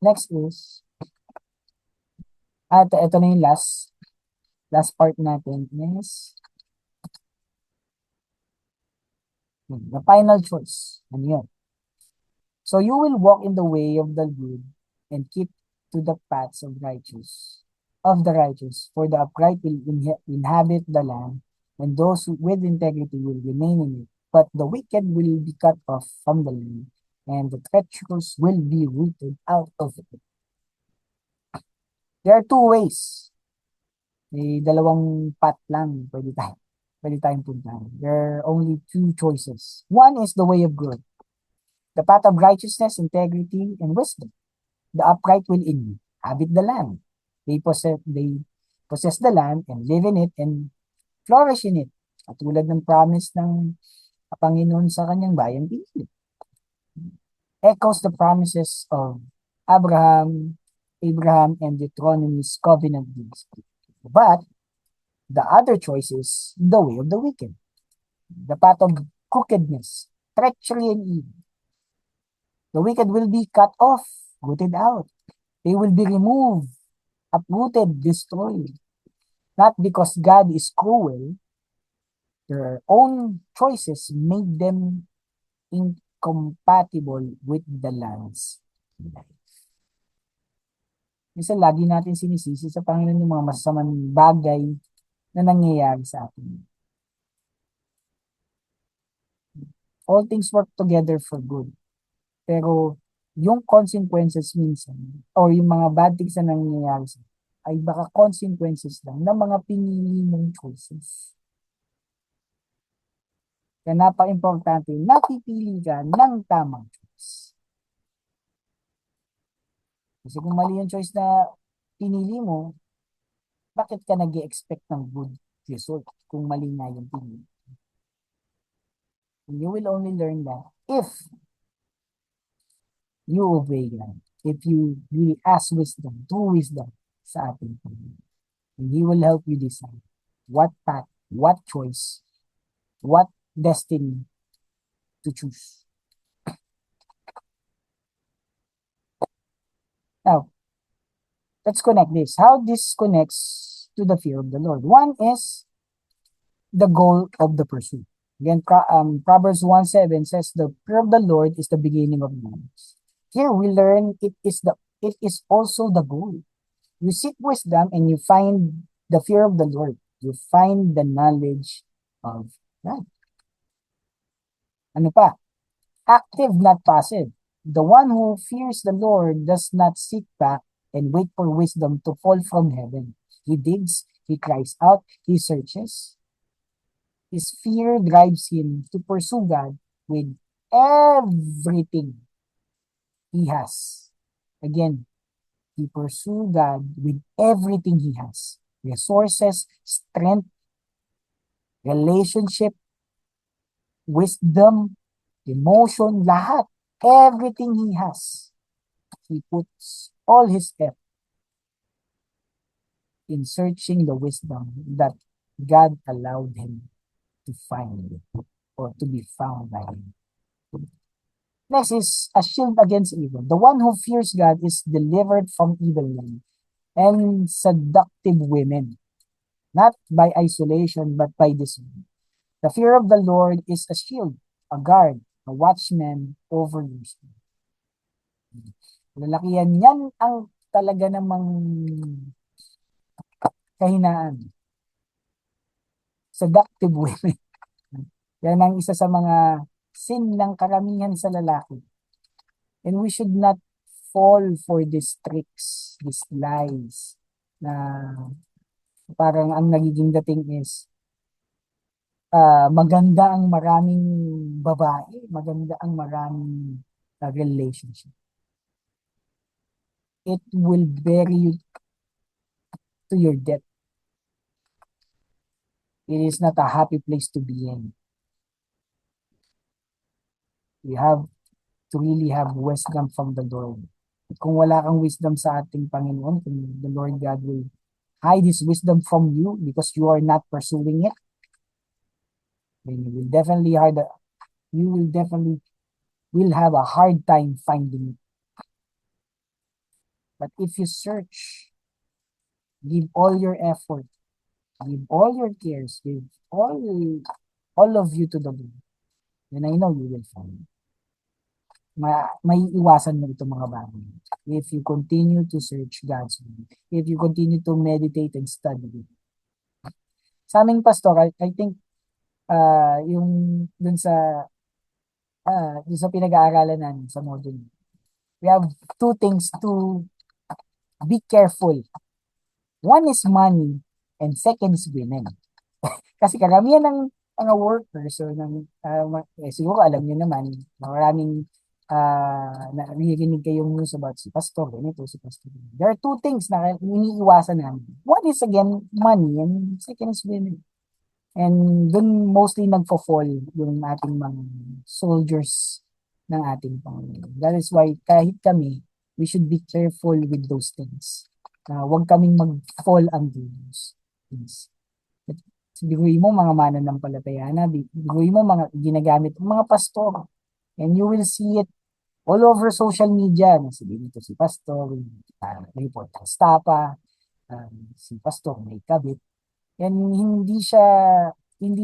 Next is, ito na yung last part natin is the final choice. Ano yun? So you will walk in the way of the good and keep to the paths of the righteous, for the upright will inhabit the land, and those with integrity will remain in it. But the wicked will be cut off from the land, and the treacherous will be rooted out of it. There are two ways. May dalawang path lang pwede tayong puntahan. There are only two choices. One is the way of good. The path of righteousness, integrity, and wisdom. The upright will inhabit the land. They possess the land and live in it and flourish in it. At tulad ng promise ng Panginoon sa kanyang bayan, echoes the promises of Abraham, and Deuteronomy's covenant deeds. But the other choice is the way of the wicked, the path of crookedness, treachery and evil. The wicked will be cut off, rooted out. They will be removed, uprooted, destroyed. Not because God is cruel, their own choices made them incompatible with the land's life. Minsan lagi natin sinisisi sa Panginoon yung mga masasamang bagay na nangyayari sa atin. All things work together for good. Pero yung consequences minsan, or yung mga bad things na nangyayari sa atin, ay baka consequences lang ng mga pinili mong choices. Kaya napaka-importante, napipili ka ng tamang choice. Kasi kung mali yung choice na pinili mo, bakit ka nag-expect ng good result kung mali nga yung pinili? And you will only learn that if you obey God. If you really ask wisdom, true wisdom sa ating Panginoon. And He will help you decide what path, what choice, what destiny to choose. Now, let's connect this. How this connects to the fear of the Lord. One is the goal of the pursuit. Again, Proverbs 1:7 says, "The fear of the Lord is the beginning of knowledge." Here we learn it is also the goal. You seek wisdom and you find the fear of the Lord. You find the knowledge of God. Ano pa? Active, not passive. The one who fears the Lord does not sit back and wait for wisdom to fall from heaven. He digs, he cries out, he searches. His fear drives him to pursue God with everything he has. Again, he pursues God with everything he has. Resources, strength, relationship, wisdom, emotion, lahat. Everything he has. He puts all his effort in searching the wisdom that God allowed him to find or to be found by him. Next is a shield against evil. The one who fears God is delivered from evil men and seductive women, not by isolation but by discernment. The fear of the Lord is a shield, a guard, a watchman over your soul. Lalakihan yan ang talaga namang kahinaan. Seductive women. Yan ang isa sa mga sin ng karamihan sa lalaki. And we should not fall for these tricks, these lies, na parang ang nagiging dating is maganda ang maraming babae, maganda ang maraming relationship. It will bury you to your death. It is not a happy place to be in. You have to really have wisdom from the Lord. At kung wala kang wisdom sa ating Panginoon, kung the Lord God will hide His wisdom from you because you are not pursuing it, then you will definitely will have a hard time finding it. But if you search, give all your effort, give all your cares, give all of you to the Lord, then I know you will find it. May iwasan mo itong mga bagay. If you continue to search God's word, if you continue to meditate and study it. Sa aming pastor, I think, yung dun sa pinag-aaralan namin sa module, we have two things to be careful. One is money, and second is women. Kasi karamihan ng mga workers or siguro alam niyo naman, maraming naririnig kayong news about si pastor, ganito, si pastor. There are two things na iniiwasan namin. One is again, money, and second is women. And dun mostly nagfo-fall yung ating mga soldiers ng ating Panginoon. That is why kahit kami, we should be careful with those things. Huwag kaming mag-fall under those things. Biguin mo mga mananampalataya na, biguin mo mga ginagamit ng mga pastor. And you will see it all over social media. Sabihin nito si pastor, may portang stapa, si pastor may kabit. Yan hindi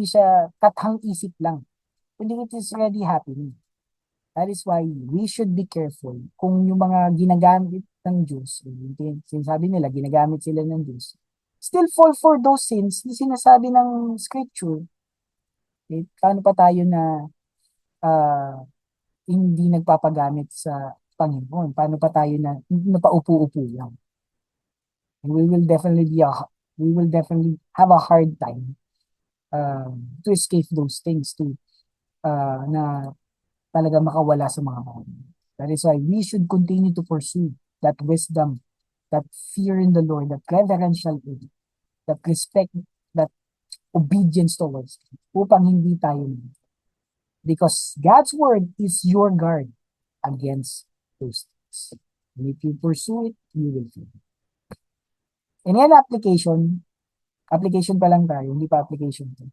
siya kathang isip lang. Kundi it is already happening. That is why we should be careful kung yung mga ginagamit ng Diyos, sinasabi nila, ginagamit sila ng Diyos, still fall for those sins na sinasabi ng scripture. Paano pa tayo na ah, hindi nagpapagamit sa Panginoon? Paano pa tayo na napaupo-upo lang? And we will definitely have a hard time to escape those things, to na talaga makawala sa mga mga. That is why we should continue to pursue that wisdom, that fear in the Lord, that reverential awe, that respect, that obedience towards Him, upang hindi tayo, because God's word is your guard against those things. And if you pursue it, you will feel it. And yan application pa lang tayo, hindi pa application to.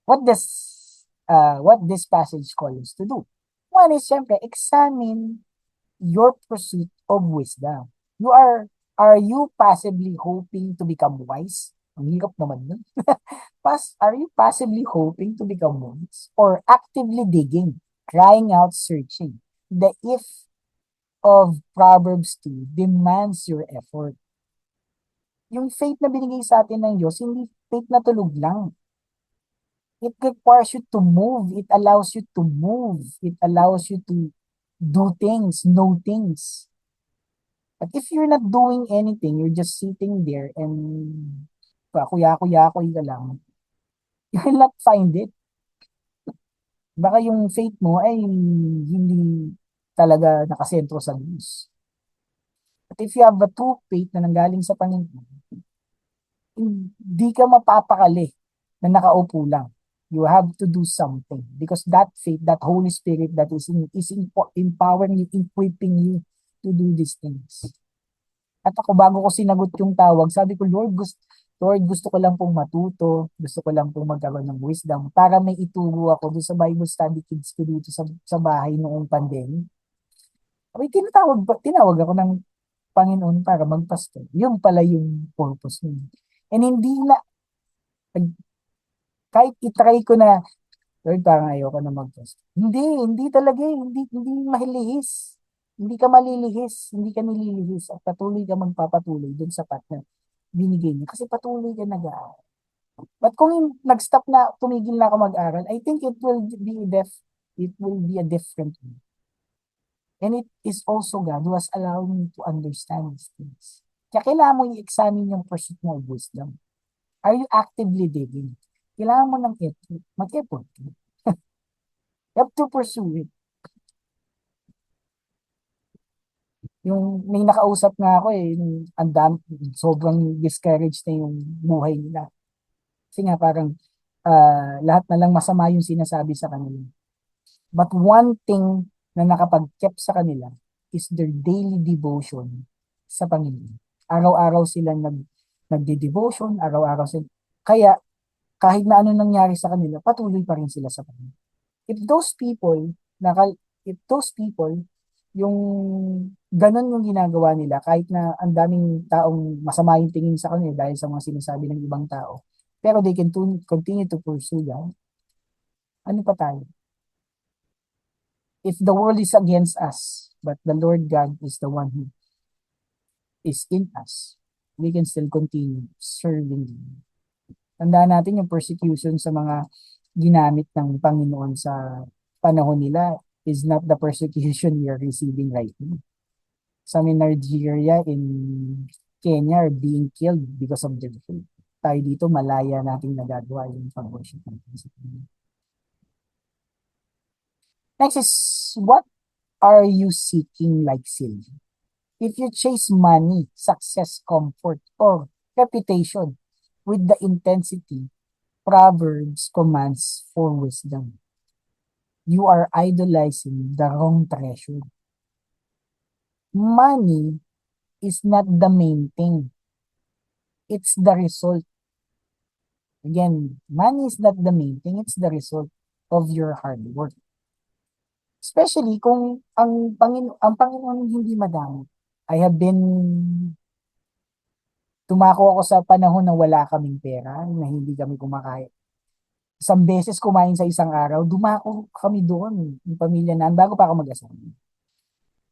What this passage calls us to do? One is, syempre, examine your pursuit of wisdom. Are you passively hoping to become wise? Ang hirap naman nun. Are you passively hoping to become wise? Or actively digging, crying out, searching? The if of Proverbs 2 demands your effort. Yung faith na binigay sa atin ng Diyos, hindi faith na tulog lang. It requires you to move. It allows you to move. It allows you to do things, know things. But if you're not doing anything, you're just sitting there and kuya-kuya-kuy ka lang, you will not find it. Baka yung faith mo ay hindi talaga nakasentro sa Diyos. But if you have a true faith na nanggaling sa Panginoon, hindi ka mapapakali na nakaupo lang. You have to do something because that faith, that Holy Spirit that is empowering you, equipping you to do these things. At ako, bago ko sinagot yung tawag, sabi ko, Lord, gusto ko lang pong matuto, gusto ko lang pong magkaroon ng wisdom para may ituro ako doon sa Bible study kids ko dito sa bahay noong pandemic. Okay, tinawag ako ng Panginoon para magpastor. Yun pala yung purpose niya. And hindi na, kahit itry ko na, Lord, parang ayoko na mag-pastor. Hindi talaga, hindi mahilihis. Hindi ka malilihis, hindi ka nililihis at patuloy ka magpapatuloy dun sa path na binigay niya. Kasi patuloy ka nag-aaral. But kung nag-stop na, tumigil na ako mag-aral, I think it will be a different way. And it is also God who has allowed me to understand these things. Kaya kailangan mo i-examine yung pursuit mo of wisdom. Are you actively digging? Kailangan mo ng effort. Mag-effort. You have to pursue it. Yung may nakausap nga ako sobrang discouraged na yung buhay nila. Kasi nga parang lahat na lang masama yung sinasabi sa kanila. But one thing na nakapag-keep sa kanila is their daily devotion sa Panginoon. Araw-araw sila nagde-devotion, araw-araw sila. Kaya kahit na ano nangyari sa kanila, patuloy pa rin sila sa Panginoon. If those people, yung ganun yung ginagawa nila, kahit na ang daming taong masama yung tingin sa kanila dahil sa mga sinasabi ng ibang tao, pero they can continue to pursue that, ano pa tayo? If the world is against us, but the Lord God is the one who is in us, we can still continue serving Him. Tandaan natin yung persecution sa mga ginamit ng Panginoon sa panahon nila is not the persecution we are receiving right now. Some in Nigeria, in Kenya are being killed because of their faith. Tayo dito, malaya nating nagagawa yung pag-worship natin sa Panginoon. Next is, what are you seeking like silver? If you chase money, success, comfort, or reputation with the intensity Proverbs commands for wisdom, you are idolizing the wrong treasure. Money is not the main thing. It's the result. Again, money is not the main thing, it's the result of your hard work. Especially kung ang Panginoon hindi madami. I have been Tumako ako sa panahon na wala kaming pera, na hindi kami kumakain. Isang beses kumain sa isang araw, dumako kami doon, yung pamilya na, bago pa ako mag-asawa.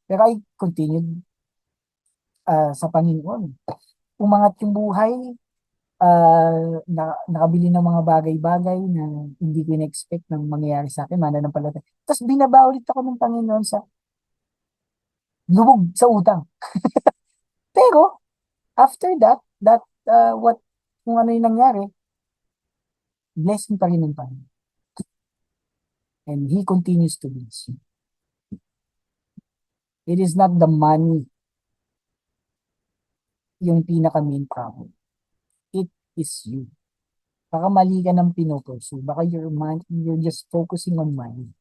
Pero I continued sa Panginoon. Umangat yung buhay, nakabili ng mga bagay-bagay na hindi ko in-expect na mangyayari sa akin, mananampalataya. Tapos binaba ulit ako ng Panginoon sa lubog sa utang. Pero after that, kung ano yung nangyari, blessing pa rin ng Panginoon. And He continues to bless you. It is not the money yung pinaka-main problem. It is you. Baka mali ka ng pinopursue. Baka you're just focusing on money.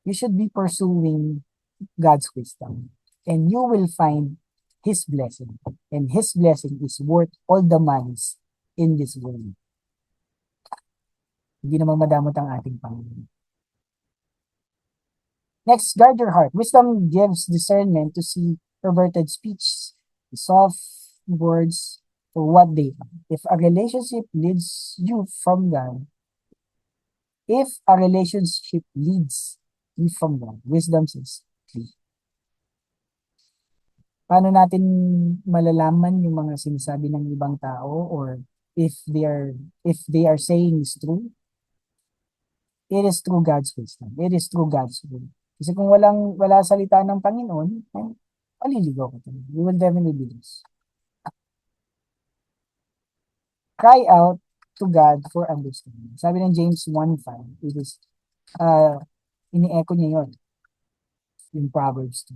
You should be pursuing God's wisdom. And you will find His blessing. And His blessing is worth all the monies in this world. Hindi naman madamot ang ating Panginoon. Next, guard your heart. Wisdom gives discernment to see perverted speech, soft words for what they are. If a relationship leads you from God, wisdom says, flee. Paano natin malalaman yung mga sinasabi ng ibang tao or if they are saying is true? It is through God's wisdom. It is through God's will. Kasi kung wala salita ng Panginoon, maliligaw ka talaga. You will definitely be lost. Cry out to God for understanding. Sabi ng James 1:5, it is, ini-echo niya yun, yung Proverbs 2.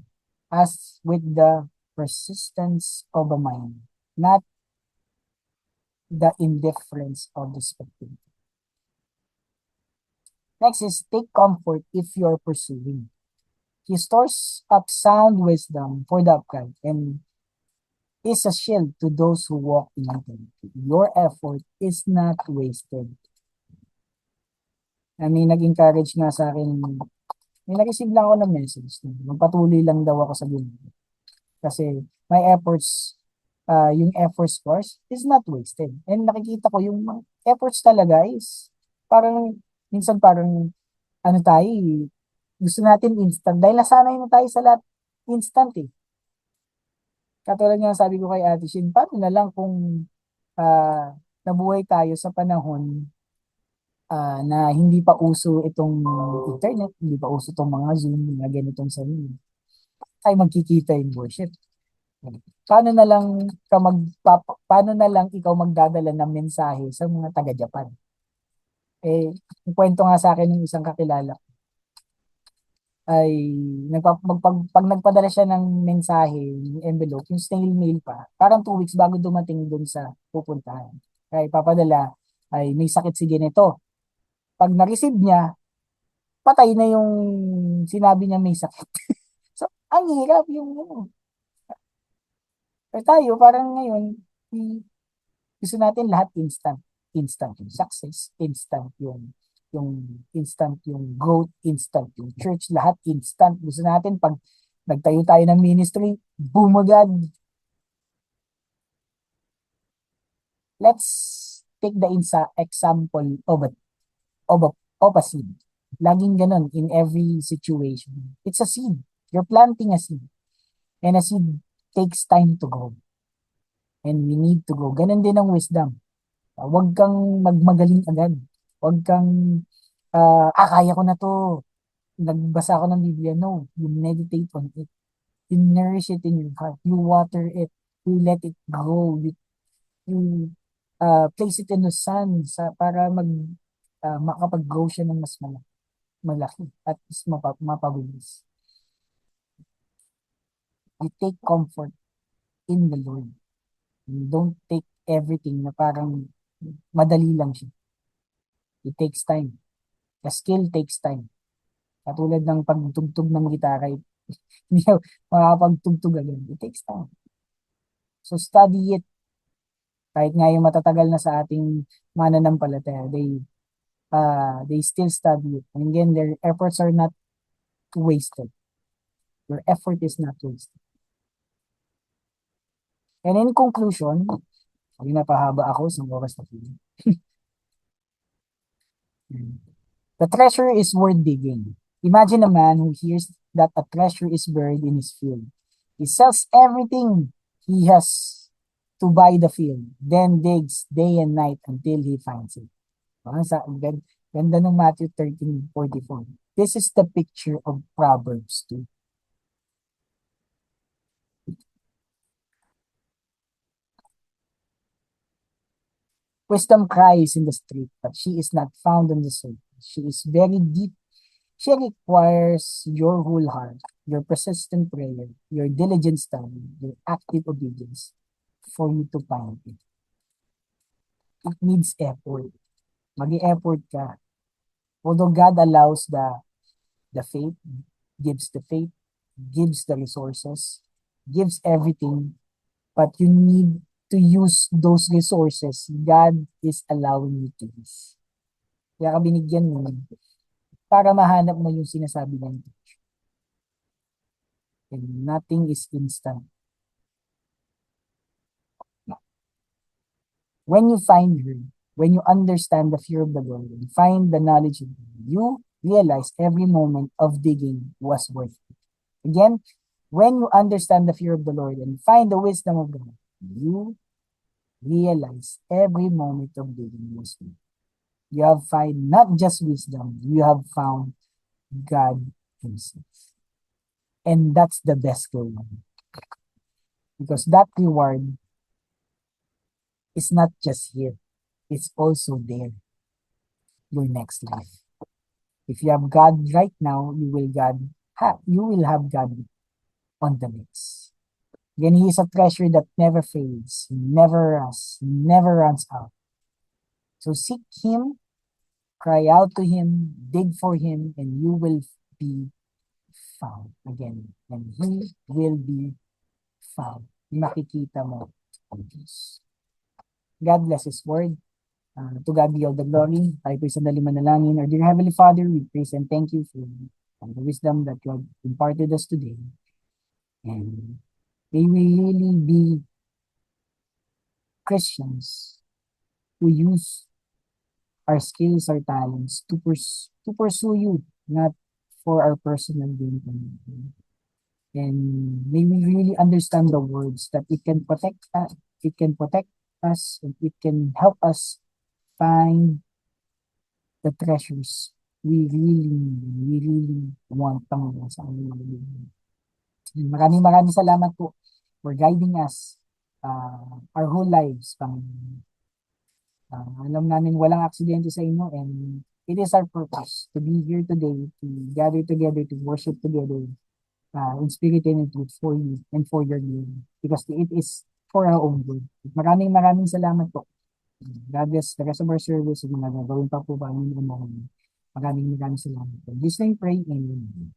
As with the persistence of a mind, not the indifference of the spectator. Next is take comfort if you're pursuing. He stores up sound wisdom for the upright and is a shield to those who walk in integrity. Your effort is not wasted. May nag-encourage nga sa akin, may nag-receive lang ako ng message. Magpatuloy lang daw ako sa ginagawa. Kasi my efforts, yung efforts course is not wasted. And nakikita ko yung efforts talaga is minsan parang tayo, gusto natin instant. Dahil nasanay na tayo sa lahat instant eh. Katulad nga sabi ko kay Ate Shin, paano na lang kung nabuhay tayo sa panahon na hindi pa uso itong internet, hindi pa uso itong mga Zoom, mga ganitong sarili. Tayo magkikita in worship. Paano na lang ikaw magdadala ng mensahe sa mga taga-Japan? Yung kwento nga sa akin ng isang kakilala ay pag nagpadala siya ng mensahe, yung envelope, yung snail mail pa, parang 2 weeks bago dumating dun sa pupuntahan. Kaya ipapadala ay may sakit si ganito. Pag na-receive niya, patay na yung sinabi niya may sakit. So, ang hirap yung tayo, parang ngayon, gusto natin lahat instant. Instant yung success, instant yung growth, instant yung church, lahat instant. Gusto natin pag nagtayo tayo ng ministry, boom agad. Let's take the example of a seed. Laging ganun in every situation. It's a seed. You're planting a seed. And a seed takes time to grow. And we need to grow. Ganun din ang wisdom. Huwag kang magmagaling agad. Huwag kang, kaya ko na to. Nagbasa ako ng Biblia. No, you meditate on it. You nourish it in your heart. You water it. You let it grow. You place it in the sun para makapag-grow siya ng mas malaki at mas mapabilis. You take comfort in the Lord. You don't take everything na parang madali lang siya. It takes time. The skill takes time. Katulad ng pagtugtog ng gitara, hindi makakapagtugtog agad. It takes time. So study it. Kahit nga yung matatagal na sa ating mananampalataya, they still study it. And again, their efforts are not wasted. Your effort is not wasted. And in conclusion, ay napahaba ako sa oras na po. The treasure is worth digging. Imagine a man who hears that a treasure is buried in his field. He sells everything he has to buy the field, then digs day and night until he finds it. Ganda ng Matthew 13:44. This is the picture of Proverbs 2. Wisdom cries in the street, but she is not found on the surface. She is very deep. She requires your whole heart, your persistent prayer, your diligent study, your active obedience for you to find it. It needs effort. Mag-i-effort ka. Although God allows the faith, gives the faith, gives the resources, gives everything, but you need to use those resources God is allowing you to use. Kaya ka binigyan mo para mahanap mo yung sinasabi ng teacher. And nothing is instant. When you find her, when you understand the fear of the Lord and find the knowledge of God, you realize every moment of digging was worth it. Again, when you understand the fear of the Lord and find the wisdom of God, you realize every moment of digging was worth it. You have found not just wisdom, you have found God Himself. And that's the best reward. Because that reward is not just here, it's also there. Your next life. If you have God right now, you will have God on the next. Again, He is a treasure that never fades, never runs out. So seek Him, cry out to Him, dig for Him, and you will be found again. And He will be found. Makikita mo ang Diyos. God bless His word. To God be all the glory. Tayo po'y sandali manalangin. Our dear Heavenly Father, we praise and thank you for the wisdom that you have imparted us today. And may we really be Christians who use our skills, our talents to pursue you, not for our personal gain. And may we really understand the words that it can protect us, and it can help us find the treasures we really want Panginoon sa aming mga buhay. Maraming salamat po for guiding us our whole lives, Panginoon. Alam namin walang aksidente sa inyo, and it is our purpose to be here today, to gather together, to worship together in spirit and in truth for you and for your glory, because it is for our own good. Maraming salamat po. God bless the rest of our service. Mga gagawin pa po ba ang mga maraming salamat po. This name pray, amen.